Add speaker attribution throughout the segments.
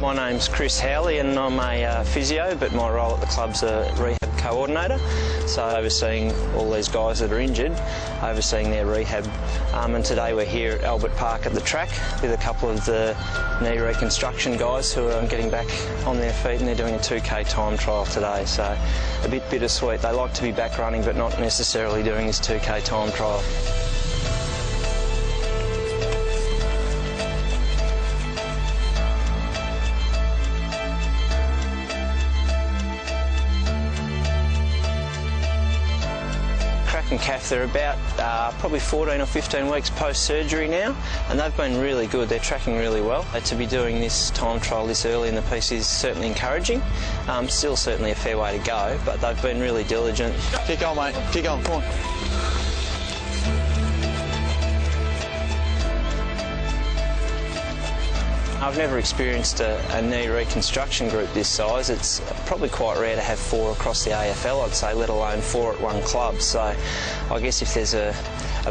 Speaker 1: My name's Chris Howley and I'm a physio, but my role at the club's a rehab coordinator. So overseeing all these guys that are injured, overseeing their rehab. And today we're here at Albert Park at the track with a couple of the knee reconstruction guys who are getting back on their feet, and they're doing a 2K time trial today. So a bit bittersweet. They like to be back running but not necessarily doing this 2K time trial. Kraks and Caff, they're about probably 14 or 15 weeks post-surgery now, and they've been really good. They're tracking really well. To be doing this time trial this early in the piece is certainly encouraging. Still certainly a fair way to go, but they've been really diligent.
Speaker 2: Keep going, mate. Keep going. Come on.
Speaker 1: I've never experienced a knee reconstruction group this size. It's probably quite rare to have 4 across the AFL, I'd say, let alone 4 at one club. So I guess if there's a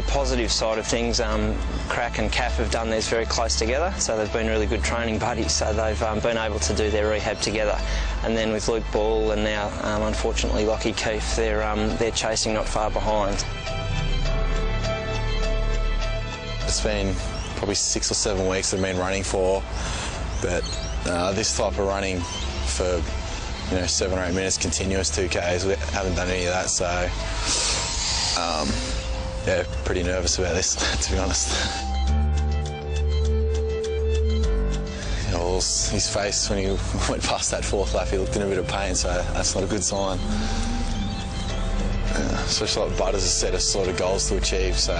Speaker 1: positive side of things, Kraks and Caff have done theirs very close together, so they've been really good training buddies, so they've been able to do their rehab together. And then with Luke Ball and now, unfortunately, Lockie Keefe, they're chasing not far behind.
Speaker 2: It's been probably 6 or 7 weeks I've been running for, but this type of running for 7 or 8 minutes continuous 2Ks, we haven't done any of that, so yeah, pretty nervous about this, to be honest. His face when he went past that 4th lap, he looked in a bit of pain, so that's not a good sign. Especially like Butters has set us sort of goals to achieve, so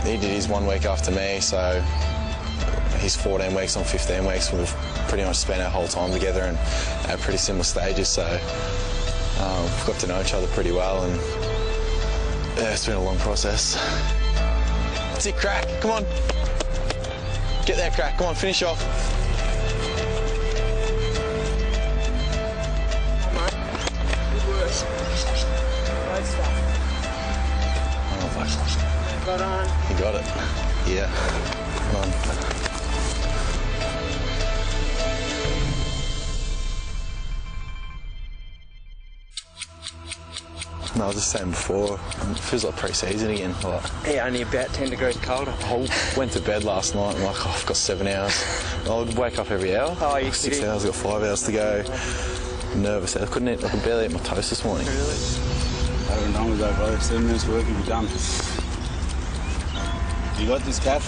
Speaker 2: he did his 1 week after me, so he's 14 weeks on 15 weeks. We've pretty much spent our whole time together and at pretty similar stages, so we've got to know each other pretty well, and yeah, it's been a long process. That's it, Krak, come on. Get there, Krak, come on, finish off.
Speaker 1: Got on.
Speaker 2: You got it. Yeah. Come on. No, I was just saying before, it feels like pre-season again. Like,
Speaker 1: Yeah, only about 10 degrees colder.
Speaker 2: I went to bed last night and like, I've got 7 hours. I would wake up every hour.
Speaker 1: Oh, you
Speaker 2: 6 hours, I've got 5 hours to go. Nervous. I could barely eat my toast this morning.
Speaker 1: Really?
Speaker 3: I haven't done with that, brother. 7 minutes work will be done. You got this, Caff?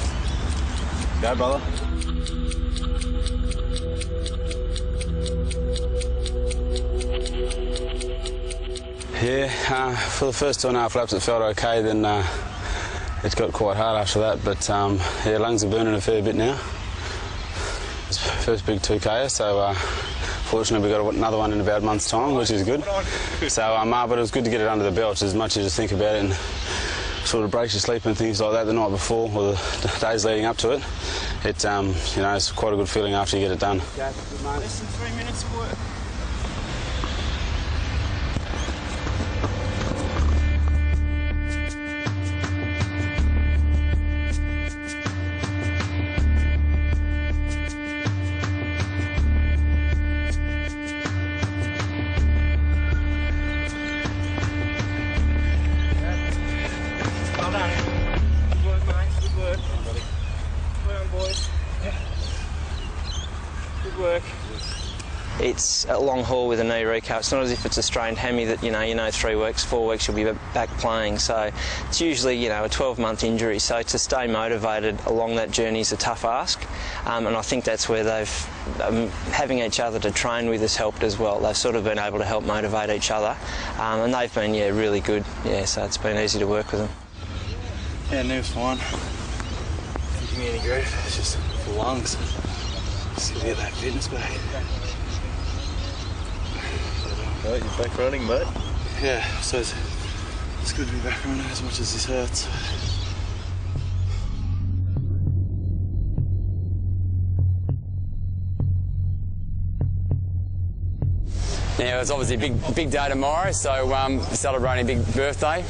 Speaker 3: Go, brother. Yeah, for the first 2.5 laps it felt okay, then it got quite hard after that, but yeah, lungs are burning a fair bit now. It's first big 2K, so fortunately we got another one in about a month's time, which is good. So, but it was good to get it under the belt, as much as you think about it and sort of breaks your sleep and things like that the night before or the days leading up to it. It's quite a good feeling after you get it done.
Speaker 1: Less than 3 minutes of work. Work. It's a long haul with a knee recap. It's not as if it's a strained hammy that, 3 weeks, 4 weeks you'll be back playing. So it's usually, a 12-month injury. So to stay motivated along that journey is a tough ask. And I think that's where having each other to train with has helped as well. They've sort of been able to help motivate each other. And they've been, really good. Yeah, so it's been easy to work with them.
Speaker 3: Yeah, knee's fine. Don't give me any grief. It's just the lungs. Just to get that fitness back.
Speaker 2: Right, you're back running, mate?
Speaker 3: Yeah, so it's good to be back running as much as this hurts.
Speaker 4: Yeah, it's obviously a big day tomorrow, so celebrating a big birthday.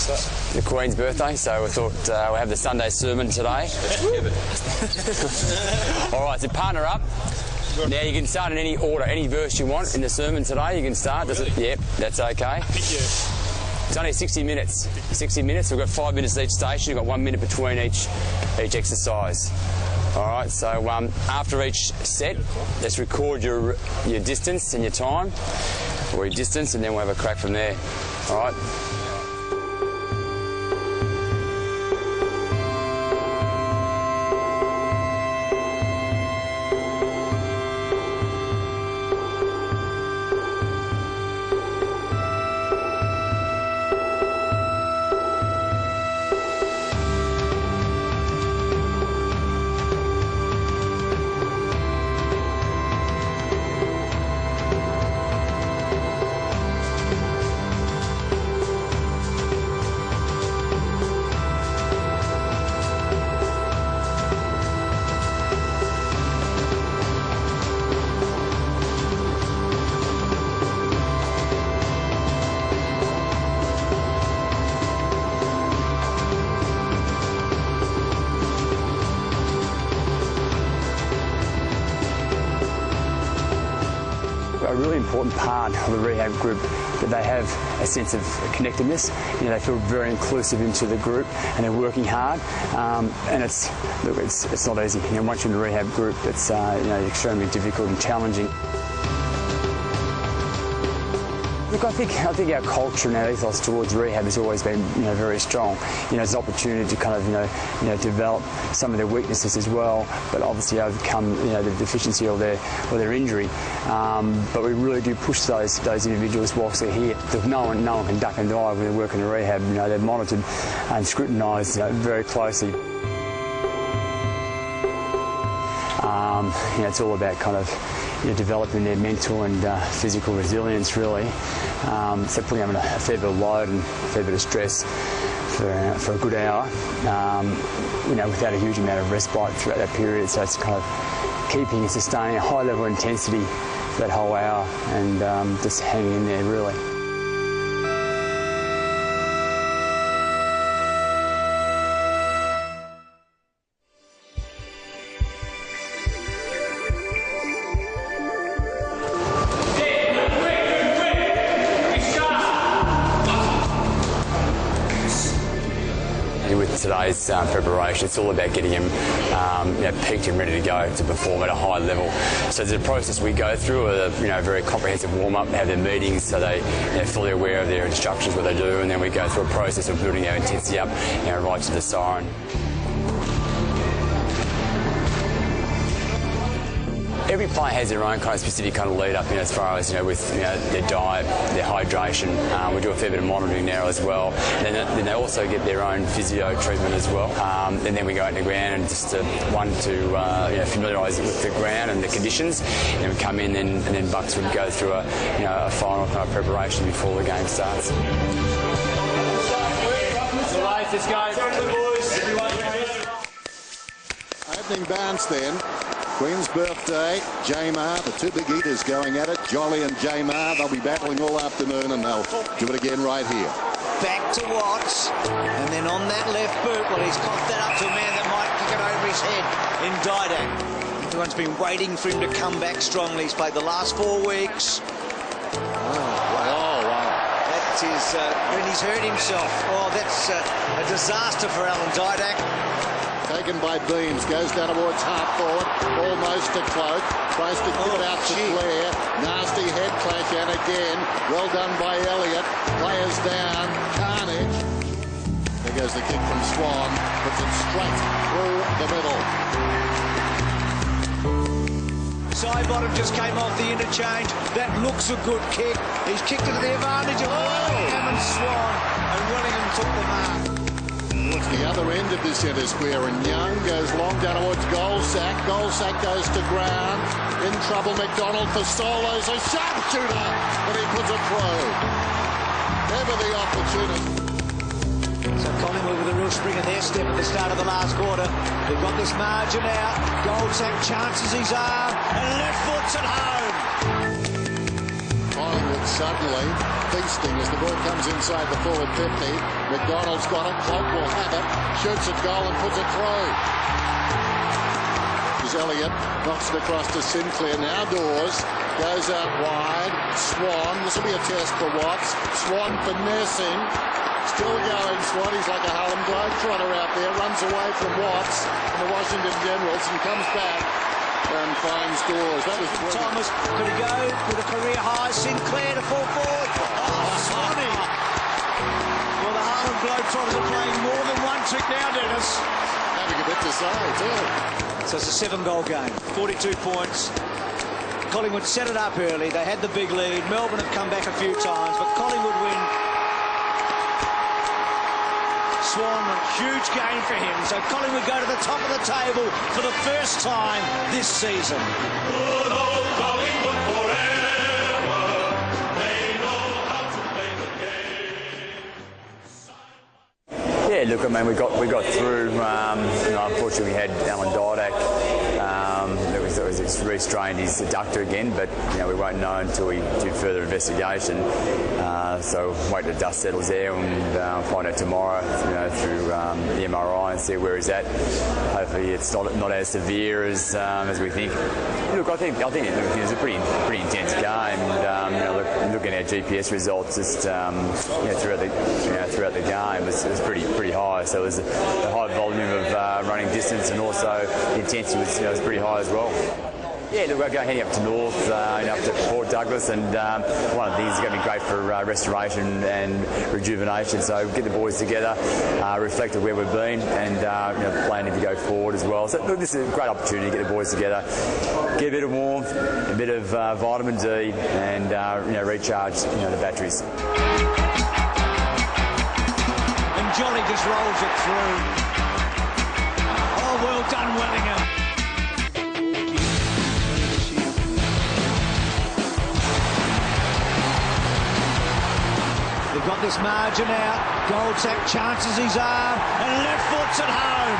Speaker 4: the Queen's birthday, so we thought we'll have the Sunday sermon today. All right, so partner up. Now you can start in any order, any verse you want in the sermon today. You can start. Does it? Yep, that's okay.
Speaker 5: Thank you.
Speaker 4: It's only 60 minutes. 60 minutes. We've got 5 minutes each station. You've got 1 minute between each exercise. All right. So after each set, let's record your distance and your time, or your distance, and then we'll have a crack from there. All right.
Speaker 6: A really important part of the rehab group that they have a sense of connectedness. You know, they feel very inclusive into the group, and they're working hard. And it's not easy. You know, once you're in the rehab group, it's extremely difficult and challenging. Look, I think our culture and our ethos towards rehab has always been, very strong. You know, it's an opportunity to kind of, develop some of their weaknesses as well, but obviously overcome, the deficiency or their injury. But we really do push those individuals whilst they're here. No one can duck and dive when they work in a rehab. You know, they're monitored and scrutinised very closely. It's all about kind of developing their mental and physical resilience, really. So putting them in a fair bit of load and a fair bit of stress for a good hour, without a huge amount of respite throughout that period. So it's kind of keeping and sustaining a high level of intensity for that whole hour and just hanging in there, really.
Speaker 4: With today's preparation, it's all about getting him peaked and ready to go to perform at a high level. So there's a process we go through, a very comprehensive warm-up, have their meetings so they're fully aware of their instructions, what they do, and then we go through a process of building our intensity up right to the siren. Every player has their own kind of specific kind of lead up, as far as with their diet, their hydration. We do a fair bit of monitoring now as well. And then they also get their own physio treatment as well. And then we go out in the ground and just to familiarise it with the ground and the conditions. And then we come in and then Bucks would go through a final kind of preparation before the game starts.
Speaker 5: Let's go.
Speaker 7: Opening bounce then. Queen's birthday, Jamar, the two big eaters going at it. Jolly and Jamar, they'll be battling all afternoon and they'll do it again right here.
Speaker 8: Back to Watts, and then on that left boot, well, he's cocked that up to a man that might kick it over his head in Didak. Everyone's been waiting for him to come back strongly. He's played the last 4 weeks.
Speaker 7: Oh, wow.
Speaker 8: That is, when he's hurt himself, that's a disaster for Alan Didak.
Speaker 7: Taken by Beams, goes down towards half forward, almost to Cloak, tries to give it out to Blair, nasty head clash, and again, well done by Elliott, players down, carnage. There goes the kick from Swan, puts it straight through the middle.
Speaker 8: Side bottom just came off the interchange, that looks a good kick, he's kicked it to the advantage of Wellingham and Swan, and Wellingham took the mark.
Speaker 7: It's the other end of the centre square, and Young goes long down towards Goldsack. Goldsack goes to ground. In trouble, McDonald for solos. A sharpshooter, but he puts it through. Never the opportunity.
Speaker 8: So Collingwood with a real spring in their step at the start of the last quarter. They've got this margin out. Goldsack chances his arm, and left foot's at home.
Speaker 7: Collingwood suddenly feasting as the ball comes inside the forward 50. McDonald's got it. Cloak will have it. Shoots at goal and puts it through. Elliott knocks it across to Sinclair. Now Dawes goes out wide. Swan. This will be a test for Watts. Swan finessing. Still going, Swan. He's like a Harlem Globetrotter out there. Runs away from Watts and the Washington Generals and comes back and finds Dawes. That was
Speaker 8: Thomas could he go with a career high. Sinclair to full forward. Oh, Swanee. Well, the Harlem Globetrotters are playing more than one trick now, Dennis.
Speaker 7: Having a bit to say, too.
Speaker 8: So it's a 7-goal game, 42 points. Collingwood set it up early. They had the big lead. Melbourne have come back a few times, but Collingwood win. Swan, a huge game for him. So Collingwood go to the top of the table for the first time this season.
Speaker 5: Good old Collingwood forever. They know how to play the game.
Speaker 4: Yeah, look, I mean, we got through. Unfortunately, we had Alan Didak. It was restrained his adductor again, but we won't know until we do further investigation. So wait till the dust settles there and find out tomorrow, through the MRI and see where he's at. Hopefully, it's not as severe as we think. Look, I think it was a pretty intense game. And, looking at our GPS results just throughout the game, it was pretty high. So it was a high volume of running distance, and also the intensity was pretty high as well. Yeah, look, we're heading up to North, up to Port Douglas, and one of the things is going to be great for restoration and rejuvenation. So get the boys together, reflect on where we've been, and planning to go forward as well. So look, this is a great opportunity to get the boys together, get a bit of warmth, a bit of vitamin D, and recharge the batteries.
Speaker 8: And Jolly just rolls it through. Oh, well done, Wellingham. They've got this margin out. Goldsack chances his arm and left foot's at home.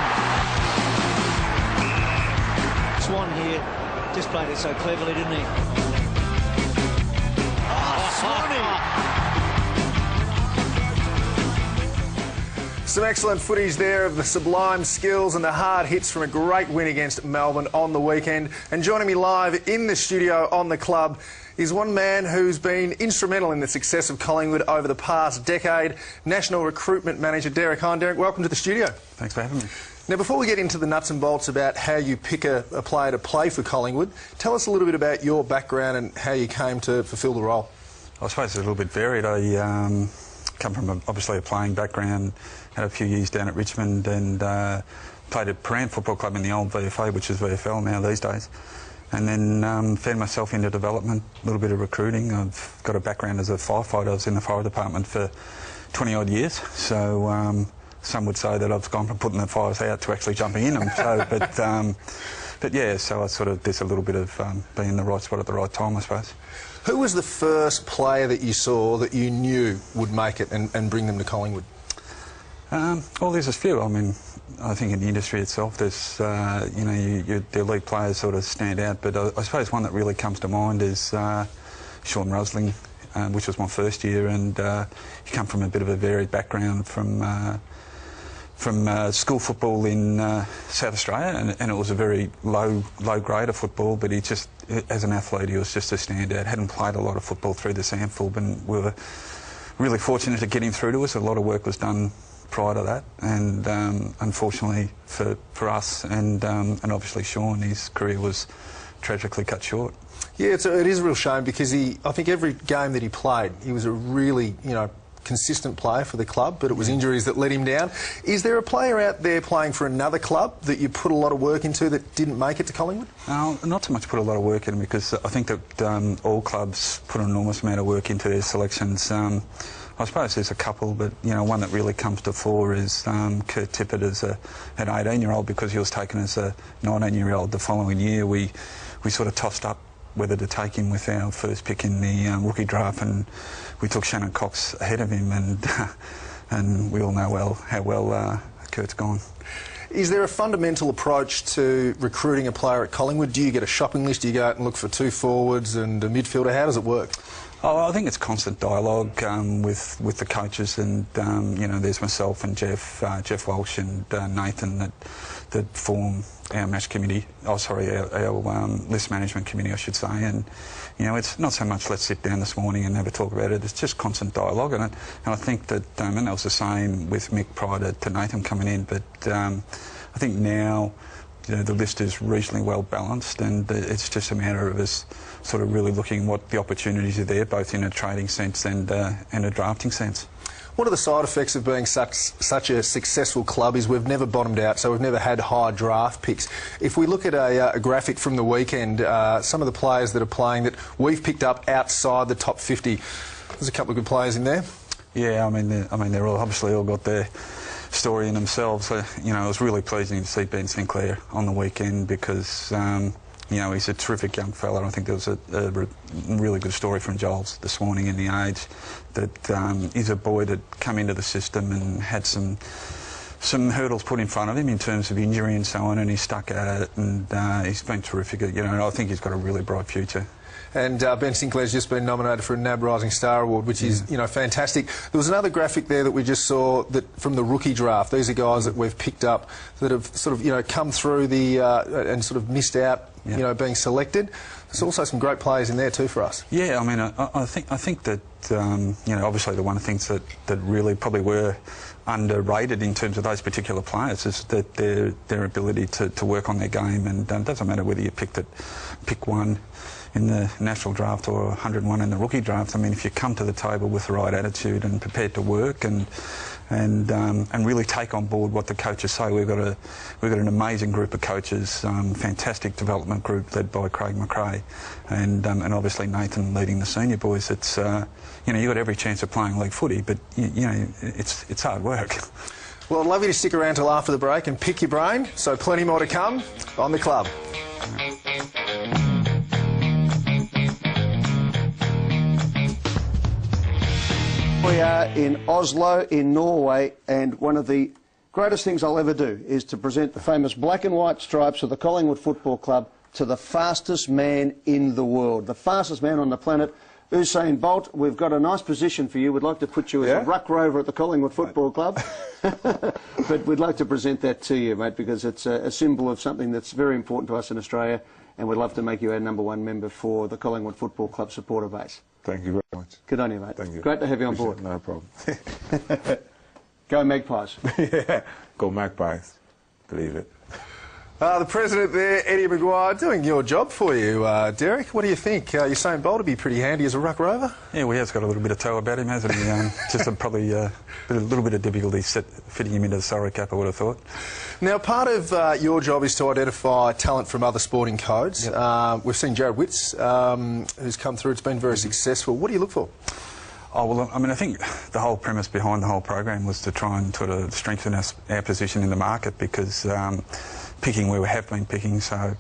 Speaker 8: Swan here just played it so cleverly, didn't he? Oh, Swanee!
Speaker 9: Some excellent footage there of the sublime skills and the hard hits from a great win against Melbourne on the weekend. And joining me live in the studio on the club is one man who's been instrumental in the success of Collingwood over the past decade, National Recruitment Manager Derek Hine. Derek, welcome to the studio.
Speaker 10: Thanks for having me.
Speaker 9: Now, before we get into the nuts and bolts about how you pick a player to play for Collingwood, tell us a little bit about your background and how you came to fulfil the role.
Speaker 10: I suppose it's a little bit varied. I come from obviously a playing background, had a few years down at Richmond, and played at Paran Football Club in the old VFA, which is VFL now these days. And then fed myself into development, a little bit of recruiting. I've got a background as a firefighter. I was in the fire department for 20-odd years. So some would say that I've gone from putting the fires out to actually jumping in them. So, but yeah, so I sort of did a little bit of being in the right spot at the right time, I suppose.
Speaker 9: Who was the first player that you saw that you knew would make it and bring them to Collingwood?
Speaker 10: Well, there's a few. I mean, I think in the industry itself, there's, the elite players sort of stand out, but I suppose one that really comes to mind is Sean Rusling, which was my first year, and he come from a bit of a varied background from school football in South Australia, and it was a very low grade of football, but he just, as an athlete, he was just a standout. Hadn't played a lot of football through the SANFL, and we were really fortunate to get him through to us. A lot of work was done prior to that, and unfortunately for us and obviously Sean, his career was tragically cut short. Yeah,
Speaker 9: it is a real shame, because I think every game that he played, he was a really, consistent player for the club, but it was injuries that let him down. Is there a player out there playing for another club that you put a lot of work into that didn't make it to Collingwood?
Speaker 10: No, not so much put a lot of work in, because I think that all clubs put an enormous amount of work into their selections. I suppose there's a couple, but one that really comes to fore is Kurt Tippett as an 18-year-old, because he was taken as a 19-year-old the following year. We sort of tossed up whether to take him with our first pick in the rookie draft, and we took Shannon Cox ahead of him, and we all know how well Kurt's gone.
Speaker 9: Is there a fundamental approach to recruiting a player at Collingwood? Do you get a shopping list? Do you go out and look for 2 forwards and a midfielder? How does it work?
Speaker 10: Oh, I think it's constant dialogue with the coaches, and you know, there's myself and Jeff Walsh and Nathan that form our match committee. Oh, sorry, our list management committee, I should say. And you know, it's not so much let's sit down this morning and have a talk about it. It's just constant dialogue, and I think that and that was the same with Mick prior to Nathan coming in. But I think now, you know, the list is reasonably well balanced, and it's just a matter of us sort of really looking what the opportunities are there, both in a trading sense and a drafting sense.
Speaker 9: One of the side effects of being such a successful club is we've never bottomed out, so we've never had high draft picks. If we look at a graphic from the weekend, some of the players that are playing that we've picked up outside the top 50, there's a couple of good players in there. Yeah,
Speaker 10: I mean they're all obviously all got their story in themselves. You know, it was really pleasing to see Ben Sinclair on the weekend because you know, he's a terrific young fella. I think there was a really good story from Giles this morning in The Age that he's a boy that come into the system and had some hurdles put in front of him in terms of injury and so on, and he stuck at it, and he's been terrific. You know, and I think he's got a really bright future.
Speaker 9: And Ben Sinclair's just been nominated for a NAB Rising Star Award, which is, you know, fantastic. There was another graphic there that we just saw that from the rookie draft. These are guys that we've picked up that have sort of, you know, come through the and sort of missed out, you know, being selected. There's also some great players in there too for us.
Speaker 10: Yeah, I mean, I think that you know, obviously the one of the things that really probably were underrated in terms of those particular players is that their ability to work on their game, and it doesn't matter whether you pick one in the national draft or 101 in the rookie draft. I mean, if you come to the table with the right attitude and prepared to work and really take on board what the coaches say, we've got an amazing group of coaches, fantastic development group led by Craig McRae, and obviously Nathan leading the senior boys. It's you know, you've got every chance of playing league footy, but you know, it's hard work.
Speaker 9: Well, I'd love you to stick around till after the break and pick your brain. So plenty more to come on the club.
Speaker 11: We are in Oslo in Norway, and one of the greatest things I'll ever do is to present the famous black and white stripes of the Collingwood Football Club to the fastest man in the world, the fastest man on the planet, Usain Bolt. We've got a nice position for you. We'd like to put you as a ruck rover at the Collingwood Football Club, but we'd like to present that to you, mate, because it's a symbol of something that's very important to us in Australia, and we'd love to make you our #1 member for the Collingwood Football Club supporter base.
Speaker 12: Thank you very much.
Speaker 11: Good on you, mate.
Speaker 12: Thank you.
Speaker 11: Great to have you on board.
Speaker 12: No problem.
Speaker 11: Go Magpies.
Speaker 12: Yeah, go Magpies. Believe it.
Speaker 9: The president there, Eddie Maguire, doing your job for you, Derek. What do you think? Usain Bolt would be pretty handy as a ruck rover.
Speaker 10: Yeah, well, he has got a little bit of toe about him, hasn't he? Just probably a little bit of difficulty fitting him into the salary cap, I would have thought.
Speaker 9: Now, part of your job is to identify talent from other sporting codes. Yep. We've seen Jared Witts, who's come through. It's been very successful. What do you look for?
Speaker 10: Oh, well, I mean, I think the whole premise behind the whole program was to try and sort of strengthen our position in the market, because picking where we have been picking, so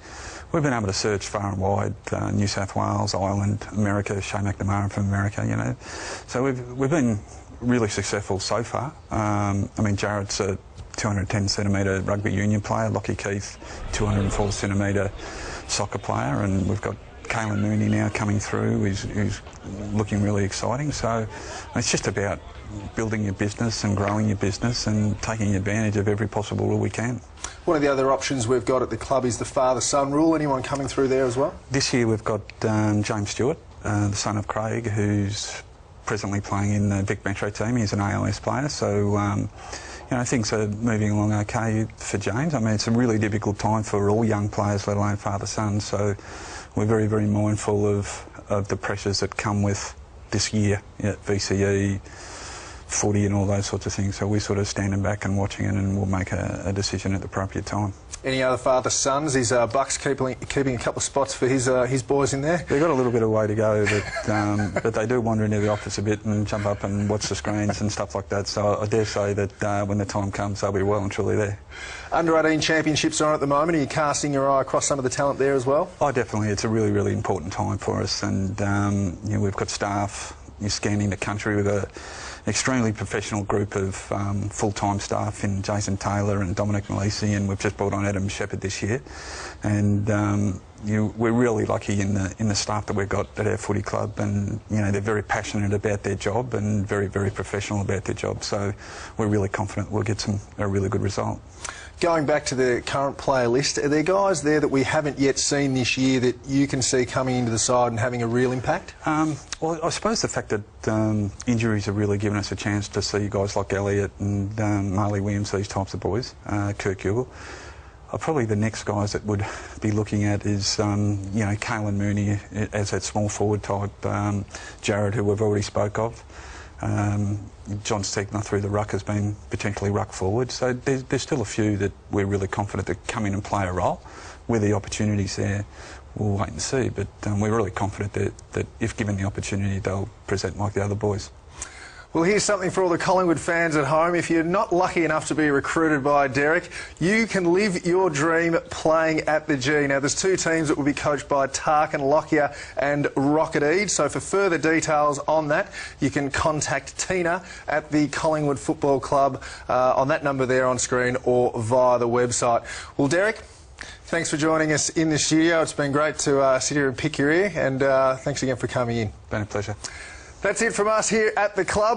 Speaker 10: we've been able to search far and wide, New South Wales, Ireland, America, Shane McNamara from America, you know. So we've been really successful so far. I mean, Jared's a 210 centimetre rugby union player, Lockie Keith, 204 centimetre soccer player, and we've got Kalen Mooney now coming through, who's looking really exciting. So it's just about building your business and growing your business and taking advantage of every possible rule we can.
Speaker 9: One of the other options we've got at the club is the father-son rule. Anyone coming through there as well? This
Speaker 10: year we've got James Stewart, the son of Craig, who's presently playing in the Vic Metro team. He's an ALS player, so you know, things are moving along okay for James. I mean, it's a really difficult time for all young players, let alone father-sons, so we're very, very mindful of the pressures that come with this year, VCE, footy and all those sorts of things. So we're sort of standing back and watching it, and we'll make a decision at the appropriate time.
Speaker 9: Any other father-sons? Is Bucks keeping a couple of spots for his boys in there?
Speaker 10: They've got a little bit of way to go, but they do wander into the office a bit and jump up and watch the screens and stuff like that. So I dare say that when the time comes, they'll be well and truly there.
Speaker 9: Under-18 championships are on at the moment. Are you casting your eye across some of the talent there as well?
Speaker 10: Oh, definitely. It's a really, really important time for us, and you know, we've got staff you scanning the country with an extremely professional group of full-time staff in Jason Taylor and Dominic Malisi, and we've just brought on Adam Shepherd this year. And we're really lucky in the staff that we've got at our footy club, and they're very passionate about their job and very, very professional about their job. So we're really confident we'll get a really good result.
Speaker 9: Going back to the current player list, are there guys there that we haven't yet seen this year that you can see coming into the side and having a real impact?
Speaker 10: Well, I suppose the fact that injuries have really given us a chance to see guys like Elliott and Marley Williams, these types of boys, Kirk Ugle. Probably the next guys that would be looking at is, Kalen Mooney as that small forward type, Jared, who we've already spoke of. John Stegner through the ruck has been potentially ruck forward. So there's still a few that we're really confident that come in and play a role. Where the opportunities there, we'll wait and see. But we're really confident that if given the opportunity, they'll present like the other boys.
Speaker 9: Well, here's something for all the Collingwood fans at home. If you're not lucky enough to be recruited by Derek, you can live your dream playing at the G. Now, there's two teams that will be coached by Tarkin Lockyer and Rocket Eade. So for further details on that, you can contact Tina at the Collingwood Football Club on that number there on screen or via the website. Well, Derek, thanks for joining us in the studio. It's been great to sit here and pick your ear, and thanks again for coming in.
Speaker 10: Been a pleasure.
Speaker 9: That's it from us here at the club.